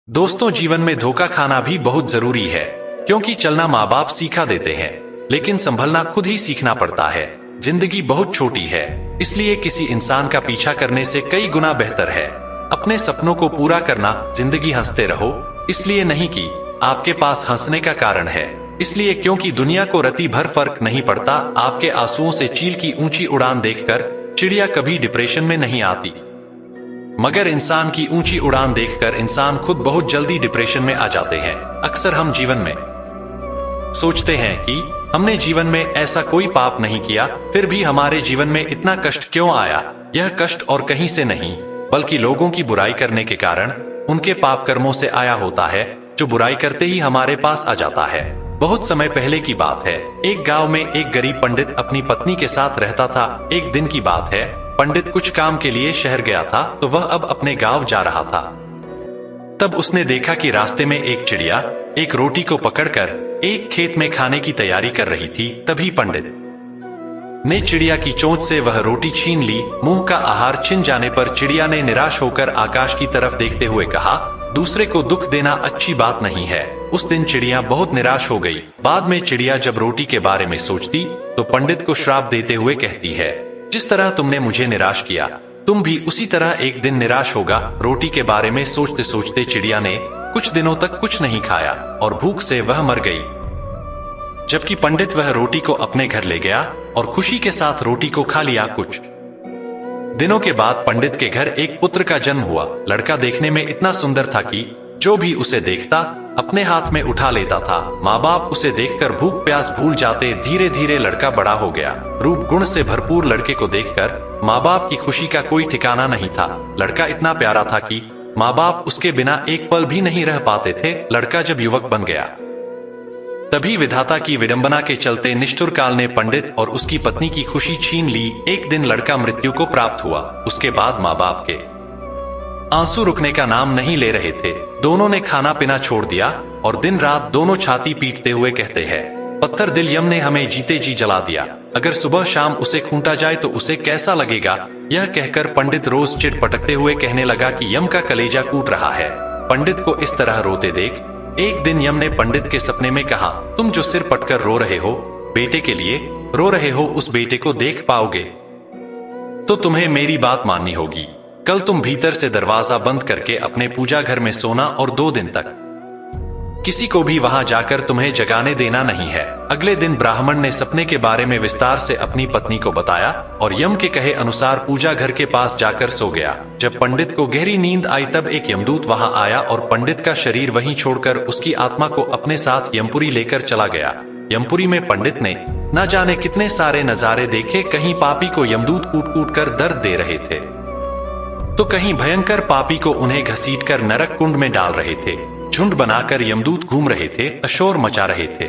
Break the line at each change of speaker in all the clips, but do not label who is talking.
दोस्तों, जीवन में धोखा खाना भी बहुत जरूरी है, क्योंकि चलना माँ बाप सिखा देते हैं, लेकिन संभलना खुद ही सीखना पड़ता है। जिंदगी बहुत छोटी है, इसलिए किसी इंसान का पीछा करने से कई गुना बेहतर है अपने सपनों को पूरा करना। जिंदगी हंसते रहो, इसलिए नहीं कि आपके पास हंसने का कारण है, इसलिए क्योंकि दुनिया को रत्ती भर फर्क नहीं पड़ता। आपके आंसुओं से चील की ऊंची उड़ान देखकर चिड़िया कभी डिप्रेशन में नहीं आती, मगर इंसान की ऊंची उड़ान देखकर इंसान खुद बहुत जल्दी डिप्रेशन में आ जाते हैं। अक्सर हम जीवन में सोचते हैं कि हमने जीवन में ऐसा कोई पाप नहीं किया, फिर भी हमारे जीवन में इतना कष्ट क्यों आया। यह कष्ट और कहीं से नहीं, बल्कि लोगों की बुराई करने के कारण, उनके पाप कर्मों से आया होता है, जो बुराई करते ही हमारे पास आ जाता है। बहुत समय पहले की बात है, एक गांव में एक गरीब पंडित अपनी पत्नी के साथ रहता था। एक दिन की बात है, पंडित कुछ काम के लिए शहर गया था, तो वह अब अपने गांव जा रहा था। तब उसने देखा कि रास्ते में एक चिड़िया एक रोटी को पकड़कर एक खेत में खाने की तैयारी कर रही थी। तभी पंडित ने चिड़िया की चोंच से वह रोटी छीन ली। मुंह का आहार छिन जाने पर चिड़िया ने निराश होकर आकाश की तरफ देखते हुए कहा, दूसरे को दुख देना अच्छी बात नहीं है। उस दिन चिड़िया बहुत निराश हो गई। बाद में चिड़िया जब रोटी के बारे में सोचती तो पंडित को श्राप देते हुए कहती है, जिस तरह तुमने मुझे निराश किया, तुम भी उसी तरह एक दिन निराश होगा। रोटी के बारे में सोचते सोचते चिड़िया ने कुछ दिनों तक कुछ नहीं खाया और भूख से वह मर गई। जबकि पंडित वह रोटी को अपने घर ले गया और खुशी के साथ रोटी को खा लिया। कुछ दिनों के बाद पंडित के घर एक पुत्र का जन्म हुआ। लड़का देखने में इतना सुंदर था कि जो भी उसे देखता अपने हाथ में उठा लेता था। माँ बाप उसे देखकर भूख प्यास भूल जाते। धीरे धीरे लड़का बड़ा हो गया। रूप गुण से भरपूर लड़के को देखकर माँ बाप की खुशी का कोई ठिकाना नहीं था। लड़का इतना प्यारा था कि माँ बाप उसके बिना एक पल भी नहीं रह पाते थे। लड़का जब युवक बन गया, तभी विधाता की विडंबना के चलते निष्ठुर काल ने पंडित और उसकी पत्नी की खुशी छीन ली। एक दिन लड़का मृत्यु को प्राप्त हुआ। उसके बाद माँ बाप के आंसू रुकने का नाम नहीं ले रहे थे। दोनों ने खाना पीना छोड़ दिया और दिन रात दोनों छाती पीटते हुए कहते हैं, पत्थर दिल यम ने हमें जीते जी जला दिया। अगर सुबह शाम उसे खूंटा जाए तो उसे कैसा लगेगा। यह कहकर पंडित रोज चिढ़ पटकते हुए कहने लगा कि यम का कलेजा कूट रहा है। पंडित को इस तरह रोते देख एक दिन यम ने पंडित के सपने में कहा, तुम जो सिर पटकर रो रहे हो, बेटे के लिए रो रहे हो, उस बेटे को देख पाओगे तो तुम्हें मेरी बात माननी होगी। कल तुम भीतर से दरवाजा बंद करके अपने पूजा घर में सोना और 2 दिन तक किसी को भी वहां जाकर तुम्हें जगाने देना नहीं है। अगले दिन ब्राह्मण ने सपने के बारे में विस्तार से अपनी पत्नी को बताया और यम के कहे अनुसार पूजा घर के पास जाकर सो गया। जब पंडित को गहरी नींद आई तब एक यमदूत वहां आया और पंडित का शरीर वहीं छोड़कर उसकी आत्मा को अपने साथ यमपुरी लेकर चला गया। यमपुरी में पंडित ने न जाने कितने सारे नजारे देखे। कहीं पापी को यमदूत कूट कूट कर दर्द दे रहे थे, तो कहीं भयंकर पापी को उन्हें घसीटकर नरक कुंड में डाल रहे थे। झुंड बनाकर यमदूत घूम रहे थे, अशोर मचा रहे थे।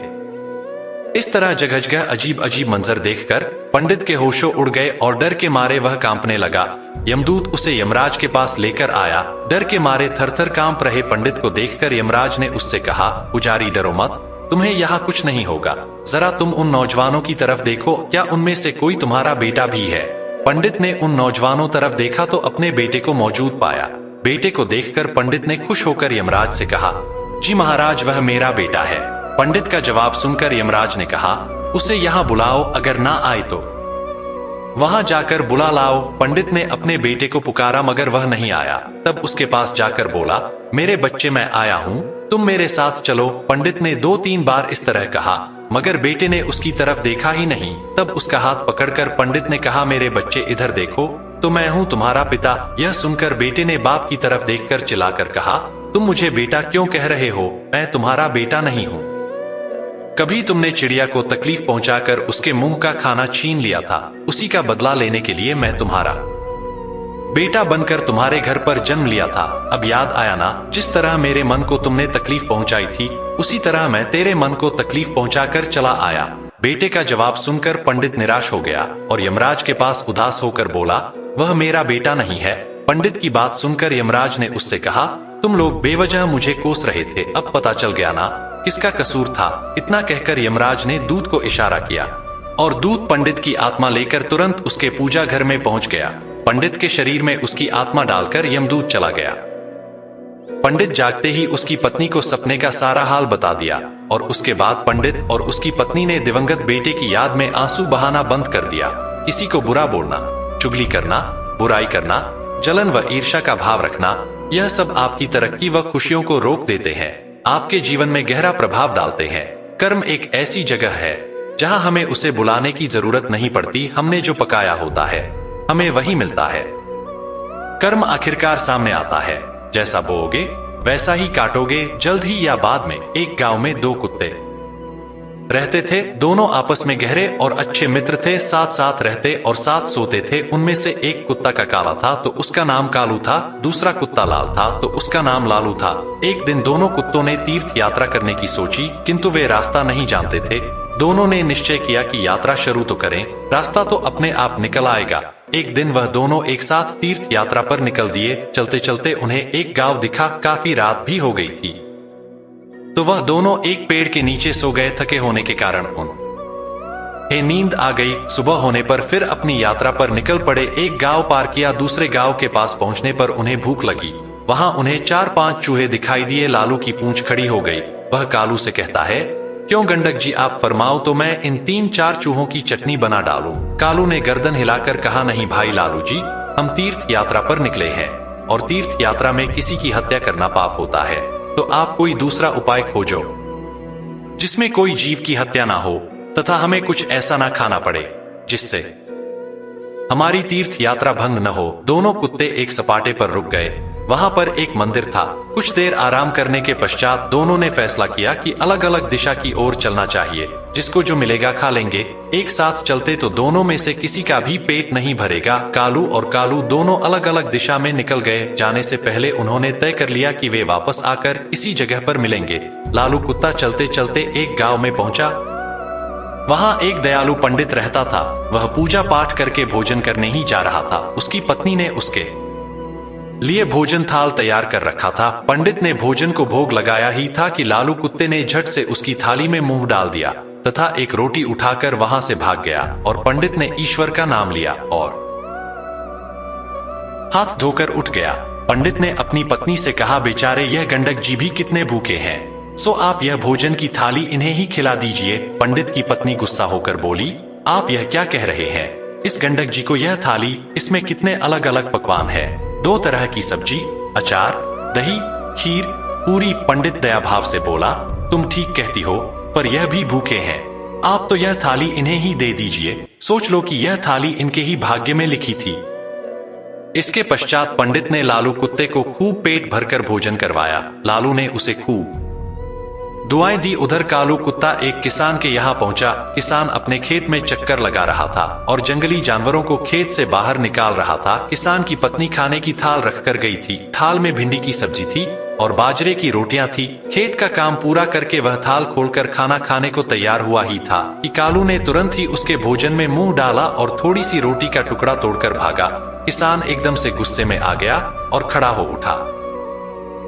इस तरह जगह जगह अजीब अजीब मंजर देखकर पंडित के होशों उड़ गए और डर के मारे वह कांपने लगा। यमदूत उसे यमराज के पास लेकर आया। डर के मारे थरथर कांप रहे पंडित को देखकर यमराज ने उससे कहा, पुजारी डरो मत, तुम्हें यहाँ कुछ नहीं होगा। जरा तुम उन नौजवानों की तरफ देखो, क्या उनमें से कोई तुम्हारा बेटा भी है। पंडित ने उन नौजवानों तरफ देखा तो अपने बेटे को मौजूद पाया। बेटे को देखकर पंडित ने खुश होकर यमराज से कहा, जी महाराज, वह मेरा बेटा है। पंडित का जवाब सुनकर यमराज ने कहा, उसे यहाँ बुलाओ, अगर ना आए तो वहां जाकर बुला लाओ। पंडित ने अपने बेटे को पुकारा मगर वह नहीं आया। तब उसके पास जाकर बोला, मेरे बच्चे, मैं आया हूँ, तुम मेरे साथ चलो। पंडित ने 2-3 बार इस तरह कहा मगर बेटे ने उसकी तरफ देखा ही नहीं। तब उसका हाथ पकड़कर पंडित ने कहा, मेरे बच्चे इधर देखो, तो मैं हूँ तुम्हारा पिता। यह सुनकर बेटे ने बाप की तरफ देखकर चिल्लाकर कहा, तुम मुझे बेटा क्यों कह रहे हो, मैं तुम्हारा बेटा नहीं हूँ। कभी तुमने चिड़िया को तकलीफ पहुंचाकर उसके मुंह का खाना छीन लिया था, उसी का बदला लेने के लिए मैं तुम्हारा बेटा बनकर तुम्हारे घर पर जन्म लिया था। अब याद आया ना, जिस तरह मेरे मन को तुमने तकलीफ पहुंचाई थी, उसी तरह मैं तेरे मन को तकलीफ पहुंचाकर चला आया। बेटे का जवाब सुनकर पंडित निराश हो गया और यमराज के पास उदास होकर बोला, वह मेरा बेटा नहीं है। पंडित की बात सुनकर यमराज ने उससे कहा, तुम लोग बेवजह मुझे कोस रहे थे, अब पता चल गया ना किसका कसूर था। इतना कहकर यमराज ने दूत को इशारा किया और दूत पंडित की आत्मा लेकर तुरंत उसके पूजा घर में पहुंच गया। पंडित के शरीर में उसकी आत्मा डालकर यमदूत चला गया। पंडित जागते ही उसकी पत्नी को सपने का सारा हाल बता दिया और उसके बाद पंडित और उसकी पत्नी ने दिवंगत बेटे की याद में आंसू बहाना बंद कर दिया। किसी को बुरा बोलना, चुगली करना, बुराई करना, जलन व ईर्ष्या का भाव रखना, यह सब आपकी तरक्की व खुशियों को रोक देते हैं, आपके जीवन में गहरा प्रभाव डालते हैं। कर्म एक ऐसी जगह है जहां हमें उसे बुलाने की जरूरत नहीं पड़ती, हमने जो पकाया होता है हमें वही मिलता है। कर्म आखिरकार सामने आता है, जैसा बोओगे वैसा ही काटोगे। जल्द ही या बाद में एक गांव में दो कुत्ते रहते थे। दोनों आपस में गहरे और अच्छे मित्र थे, साथ साथ रहते और साथ सोते थे। उनमें से एक कुत्ता का काला था तो उसका नाम कालू था, दूसरा कुत्ता लाल था तो उसका नाम लालू था। एक दिन दोनों कुत्तों ने तीर्थ यात्रा करने की सोची, किंतु वे रास्ता नहीं जानते थे। दोनों ने निश्चय किया कि यात्रा शुरू तो करें, रास्ता तो अपने आप निकल आएगा। एक दिन वह दोनों एक साथ तीर्थ यात्रा पर निकल दिए। चलते चलते उन्हें एक गांव दिखा। काफी रात भी हो गई थी तो वह दोनों एक पेड़ के नीचे सो गए। थके होने के कारण उन्हें नींद आ गई। सुबह होने पर फिर अपनी यात्रा पर निकल पड़े। एक गांव पार किया, दूसरे गांव के पास पहुंचने पर उन्हें भूख लगी। वहां उन्हें 4-5 चूहे दिखाई दिए। लालू की पूंछ खड़ी हो गई। वह कालू से कहता है, क्यों गंडक जी, आप फरमाओ तो मैं इन 3-4 चूहों की चटनी बना डालूं। कालू ने गर्दन हिलाकर कहा, नहीं भाई लालू जी, हम तीर्थ यात्रा पर निकले हैं और तीर्थ यात्रा में किसी की हत्या करना पाप होता है, तो आप कोई दूसरा उपाय खोजो जिसमें कोई जीव की हत्या ना हो तथा हमें कुछ ऐसा ना खाना पड़े जिससे हमारी तीर्थ यात्रा भंग न हो। दोनों कुत्ते एक सपाटे पर रुक गए। वहां पर एक मंदिर था। कुछ देर आराम करने के पश्चात दोनों ने फैसला किया कि अलग अलग दिशा की ओर चलना चाहिए, जिसको जो मिलेगा खा लेंगे। एक साथ चलते तो दोनों में से किसी का भी पेट नहीं भरेगा। कालू और कालू दोनों अलग अलग दिशा में निकल गए। जाने से पहले उन्होंने तय कर लिया कि वे वापस आकर इसी जगह पर मिलेंगे। लालू कुत्ता चलते चलते एक गांव में पहुंचा। वहां एक दयालु पंडित रहता था। वह पूजा पाठ करके भोजन करने ही जा रहा था। उसकी पत्नी ने उसके लिए भोजन थाल तैयार कर रखा था। पंडित ने भोजन को भोग लगाया ही था कि लालू कुत्ते ने झट से उसकी थाली में मुंह डाल दिया तथा एक रोटी उठाकर वहां से भाग गया। और पंडित ने ईश्वर का नाम लिया और हाथ धोकर उठ गया। पंडित ने अपनी पत्नी से कहा, बेचारे यह गंडक जी भी कितने भूखे हैं, सो आप यह भोजन की थाली इन्हें ही खिला दीजिए। पंडित की पत्नी गुस्सा होकर बोली, आप यह क्या कह रहे हैं? इस गंडक जी को यह थाली, इसमें कितने अलग अलग पकवान है, 2 तरह की सब्जी, अचार, दही, खीर, पूरी। पंडित दया भाव से बोला, तुम ठीक कहती हो, पर यह भी भूखे हैं, आप तो यह थाली इन्हें ही दे दीजिए। सोच लो कि यह थाली इनके ही भाग्य में लिखी थी। इसके पश्चात पंडित ने लालू कुत्ते को खूब पेट भरकर भोजन करवाया। लालू ने उसे खूब दुआएं दी। उधर कालू कुत्ता एक किसान के यहाँ पहुंचा। किसान अपने खेत में चक्कर लगा रहा था और जंगली जानवरों को खेत से बाहर निकाल रहा था। किसान की पत्नी खाने की थाल रखकर गई थी। थाल में भिंडी की सब्जी थी और बाजरे की रोटियां थी। खेत का काम पूरा करके वह थाल खोलकर खाना खाने को तैयार हुआ ही था कि कालू ने तुरंत ही उसके भोजन में मुंह डाला और थोड़ी सी रोटी का टुकड़ा तोड़कर भागा। किसान एकदम से गुस्से में आ गया और खड़ा हो उठा।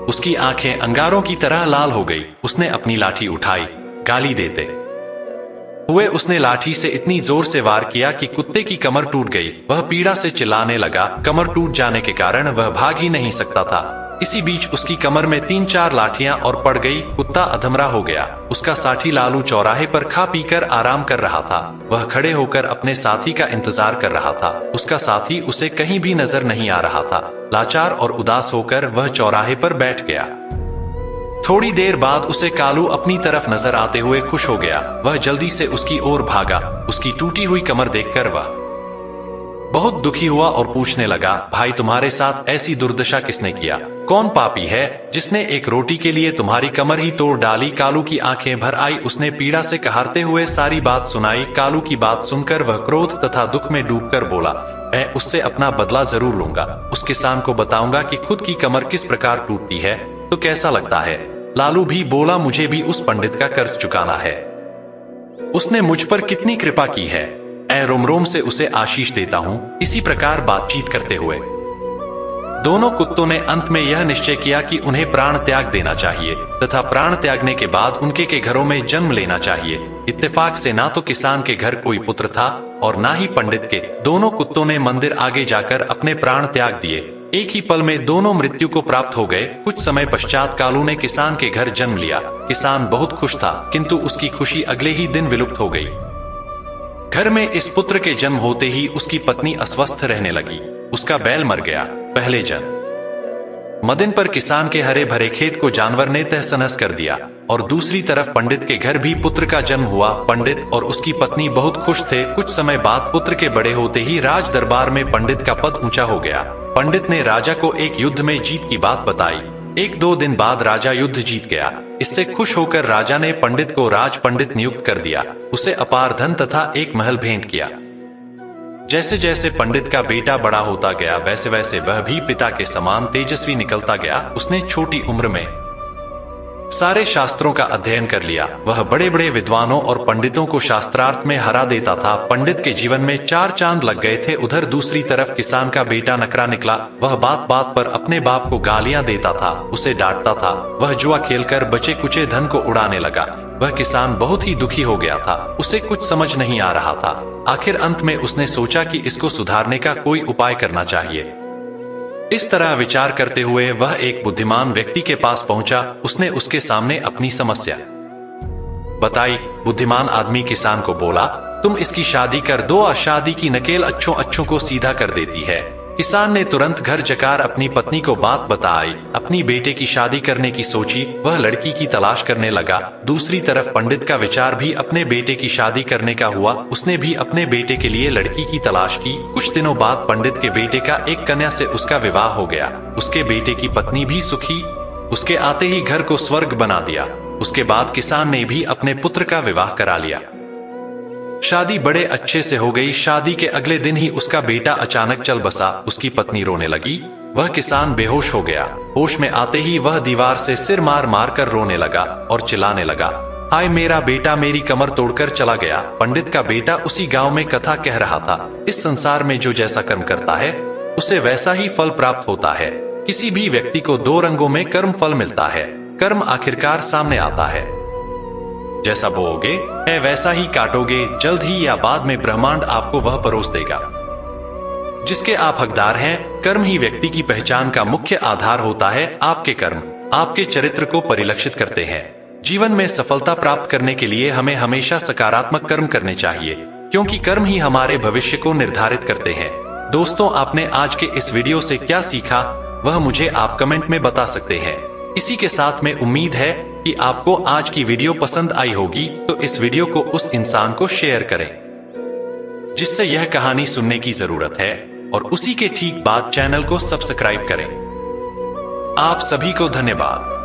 उसकी आंखें अंगारों की तरह लाल हो गई। उसने अपनी लाठी उठाई। गाली देते हुए उसने लाठी से इतनी जोर से वार किया कि कुत्ते की कमर टूट गई। वह पीड़ा से चिल्लाने लगा। कमर टूट जाने के कारण वह भाग ही नहीं सकता था। इसी बीच उसकी कमर में 3-4 लाठियां और पड़ गई। कुत्ता अधमरा हो गया। उसका साथी लालू चौराहे पर खा पीकर आराम कर रहा था। वह खड़े होकर अपने साथी का इंतजार कर रहा था। उसका साथी उसे कहीं भी नजर नहीं आ रहा था। लाचार और उदास होकर वह चौराहे पर बैठ गया। थोड़ी देर बाद उसे कालू अपनी तरफ नजर आते हुए खुश हो गया। वह जल्दी से उसकी ओर भागा। उसकी टूटी हुई कमर देखकर वह बहुत दुखी हुआ और पूछने लगा, भाई तुम्हारे साथ ऐसी दुर्दशा किसने किया? कौन पापी है जिसने एक रोटी के लिए तुम्हारी कमर ही तोड़ डाली? कालू की आंखें भर आई। उसने पीड़ा से कहारते हुए सारी बात सुनाई। कालू की बात सुनकर वह क्रोध तथा दुख में डूबकर बोला, मैं उससे अपना बदला जरूर लूंगा। उस किसान को बताऊंगा कि खुद की कमर किस प्रकार टूटती है, तो कैसा लगता है। लालू भी बोला, मुझे भी उस पंडित का कर्ज चुकाना है। उसने मुझ पर कितनी कृपा की है, मैं रोम रोम से उसे आशीष देता हूँ। इसी प्रकार बातचीत करते हुए दोनों कुत्तों ने अंत में यह निश्चय किया कि उन्हें प्राण त्याग देना चाहिए तथा प्राण त्यागने के बाद उनके के घरों में जन्म लेना चाहिए। इत्तेफाक से ना तो किसान के घर कोई पुत्र था और ना ही पंडित के। दोनों कुत्तों ने मंदिर आगे जाकर अपने प्राण त्याग दिए। एक ही पल में दोनों मृत्यु को प्राप्त हो गए। कुछ समय पश्चात कालू ने किसान के घर जन्म लिया। किसान बहुत खुश था, किंतु उसकी खुशी अगले ही दिन विलुप्त हो गई। घर में इस पुत्र के जन्म होते ही उसकी पत्नी अस्वस्थ रहने लगी। उसका बैल मर गया। पहले जन्म मदिन पर किसान के हरे भरे खेत को जानवर ने तहस नहस कर दिया। और दूसरी तरफ पंडित के घर भी पुत्र का जन्म हुआ। पंडित और उसकी पत्नी बहुत खुश थे। कुछ समय बाद पुत्र के बड़े होते ही राज दरबार में पंडित का पद ऊंचा हो गया। पंडित ने राजा को एक युद्ध में जीत की बात बताई। 1-2 दिन बाद राजा युद्ध जीत गया। इससे खुश होकर राजा ने पंडित को राज पंडित नियुक्त कर दिया। उसे अपार धन तथा एक महल भेंट किया। जैसे जैसे पंडित का बेटा बड़ा होता गया, वैसे वैसे वह भी पिता के समान तेजस्वी निकलता गया। उसने छोटी उम्र में सारे शास्त्रों का अध्ययन कर लिया। वह बड़े बड़े विद्वानों और पंडितों को शास्त्रार्थ में हरा देता था। पंडित के जीवन में 4 चांद लग गए थे। उधर दूसरी तरफ किसान का बेटा नकरा निकला। वह बात बात पर अपने बाप को गालियां देता था, उसे डांटता था। वह जुआ खेलकर बचे कुचे धन को उड़ाने लगा। वह किसान बहुत ही दुखी हो गया था। उसे कुछ समझ नहीं आ रहा था। आखिर अंत में उसने सोचा कि इसको सुधारने का कोई उपाय करना चाहिए। इस तरह विचार करते हुए वह एक बुद्धिमान व्यक्ति के पास पहुंचा। उसने उसके सामने अपनी समस्या बताई। बुद्धिमान आदमी किसान को बोला, तुम इसकी शादी कर दो। शादी की नकेल अच्छों अच्छों को सीधा कर देती है। किसान ने तुरंत घर जाकर अपनी पत्नी को बात बताई। अपनी बेटे की शादी करने की सोची। वह लड़की की तलाश करने लगा। दूसरी तरफ पंडित का विचार भी अपने बेटे की शादी करने का हुआ। उसने भी अपने बेटे के लिए लड़की की तलाश की। कुछ दिनों बाद पंडित के बेटे का एक कन्या से उसका विवाह हो गया। उसके बेटे की पत्नी भी सुखी। उसके आते ही घर को स्वर्ग बना दिया। उसके बाद किसान ने भी अपने पुत्र का विवाह करा लिया। शादी बड़े अच्छे से हो गई। शादी के अगले दिन ही उसका बेटा अचानक चल बसा। उसकी पत्नी रोने लगी। वह किसान बेहोश हो गया। होश में आते ही वह दीवार से सिर मार मार कर रोने लगा और चिल्लाने लगा, हाय मेरा बेटा मेरी कमर तोड़कर चला गया। पंडित का बेटा उसी गांव में कथा कह रहा था, इस संसार में जो जैसा कर्म करता है उसे वैसा ही फल प्राप्त होता है। किसी भी व्यक्ति को 2 रंगों में कर्म फल मिलता है। कर्म आखिरकार सामने आता है। जैसा बोओगे है वैसा ही काटोगे। जल्द ही या बाद में ब्रह्मांड आपको वह परोस देगा जिसके आप हकदार हैं। कर्म ही व्यक्ति की पहचान का मुख्य आधार होता है। आपके कर्म आपके चरित्र को परिलक्षित करते हैं। जीवन में सफलता प्राप्त करने के लिए हमें हमेशा सकारात्मक कर्म करने चाहिए, क्योंकि कर्म ही हमारे भविष्य को निर्धारित करते हैं। दोस्तों, आपने आज के इस वीडियो से क्या सीखा वह मुझे आप कमेंट में बता सकते हैं। इसी के साथ में उम्मीद है कि आपको आज की वीडियो पसंद आई होगी, तो इस वीडियो को उस इंसान को शेयर करें जिससे यह कहानी सुनने की जरूरत है, और उसी के ठीक बाद चैनल को सब्सक्राइब करें। आप सभी को धन्यवाद।